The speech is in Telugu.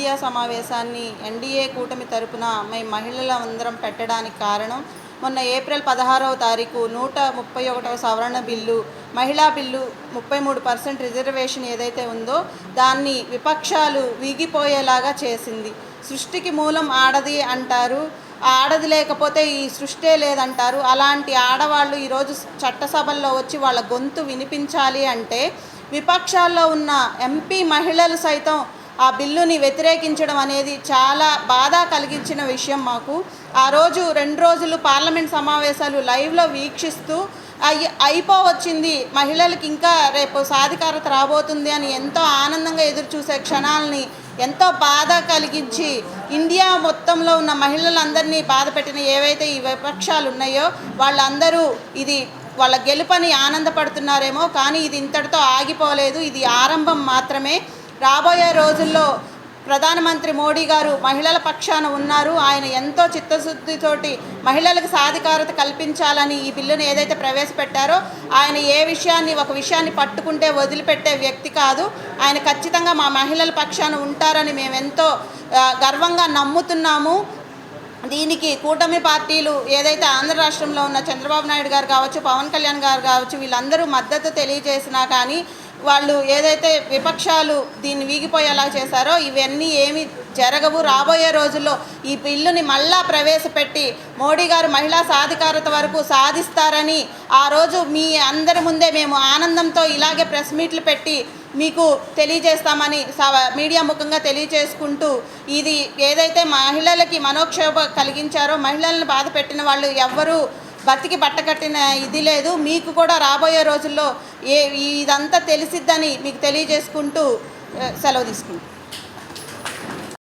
మీడియా సమావేశాన్ని ఎన్డీఏ కూటమి తరపున మేము మహిళలందరం పెట్టడానికి కారణం, మొన్న ఏప్రిల్ 16వ తారీఖు 131వ సవరణ బిల్లు, మహిళా బిల్లు 33% రిజర్వేషన్ ఏదైతే ఉందో దాన్ని విపక్షాలు వీగిపోయేలాగా చేసింది. సృష్టికి మూలం ఆడది అంటారు, ఆడది లేకపోతే ఈ సృష్టే లేదంటారు. అలాంటి ఆడవాళ్ళు ఈరోజు చట్టసభల్లో వచ్చి వాళ్ళ గొంతు వినిపించాలి అంటే విపక్షాల్లో ఉన్న ఎంపీ మహిళలు సైతం ఆ బిల్లుని వ్యతిరేకించడం అనేది చాలా బాధ కలిగించిన విషయం మాకు. ఆ రోజు 2 రోజులు పార్లమెంట్ సమావేశాలు లైవ్లో వీక్షిస్తూ అయిపోవచ్చింది, మహిళలకి ఇంకా రేపు సాధికారత రాబోతుంది అని ఎంతో ఆనందంగా ఎదురు చూసే క్షణాలని ఎంతో బాధ కలిగించి ఇండియా మొత్తంలో ఉన్న మహిళలందరినీ బాధ పెట్టిన ఏవైతే ఈ విపక్షాలు ఉన్నాయో వాళ్ళందరూ ఇది వాళ్ళ గెలుపని ఆనందపడుతున్నారేమో, కానీ ఇది ఇంతటితో ఆగిపోలేదు, ఇది ఆరంభం మాత్రమే. రాబోయే రోజుల్లో ప్రధానమంత్రి మోడీ గారు మహిళల పక్షాన ఉన్నారు. ఆయన ఎంతో చిత్తశుద్ధితోటి మహిళలకు సాధికారత కల్పించాలని ఈ బిల్లును ఏదైతే ప్రవేశపెట్టారో ఆయన ఒక విషయాన్ని పట్టుకుంటే వదిలిపెట్టే వ్యక్తి కాదు. ఆయన ఖచ్చితంగా మా మహిళల పక్షాన ఉంటారని మేము ఎంతో గర్వంగా నమ్ముతున్నాము. దీనికి కూటమి పార్టీలు ఏదైతే ఆంధ్ర రాష్ట్రంలో ఉన్న చంద్రబాబు నాయుడు గారు కావచ్చు, పవన్ కళ్యాణ్ గారు కావచ్చు, వీళ్ళందరూ మద్దతు తెలియజేసినా కానీ వాళ్ళు ఏదైతే విపక్షాలు దీన్ని వీగిపోయేలా చేశారో ఇవన్నీ ఏమీ జరగవు. రాబోయే రోజుల్లో ఈ బిల్లుని మళ్ళా ప్రవేశపెట్టి మోడీ గారు మహిళా సాధికారత వరకు సాధిస్తారని ఆ రోజు మీ అందరి ముందే మేము ఆనందంతో ఇలాగే ప్రెస్ మీట్లు పెట్టి మీకు తెలియజేస్తామని మీడియా ముఖంగా తెలియజేసుకుంటూ, ఇది ఏదైతే మహిళలకి మనోక్షోభ కలిగించారో మహిళలను బాధ పెట్టిన వాళ్ళు ఎవ్వరూ బతికి బట్టకట్టిన ఇది లేదు. మీకు కూడా రాబోయే రోజుల్లో ఇదంతా తెలిసిద్దని మీకు తెలియజేసుకుంటూ సెలవు తీసుకుంటాం.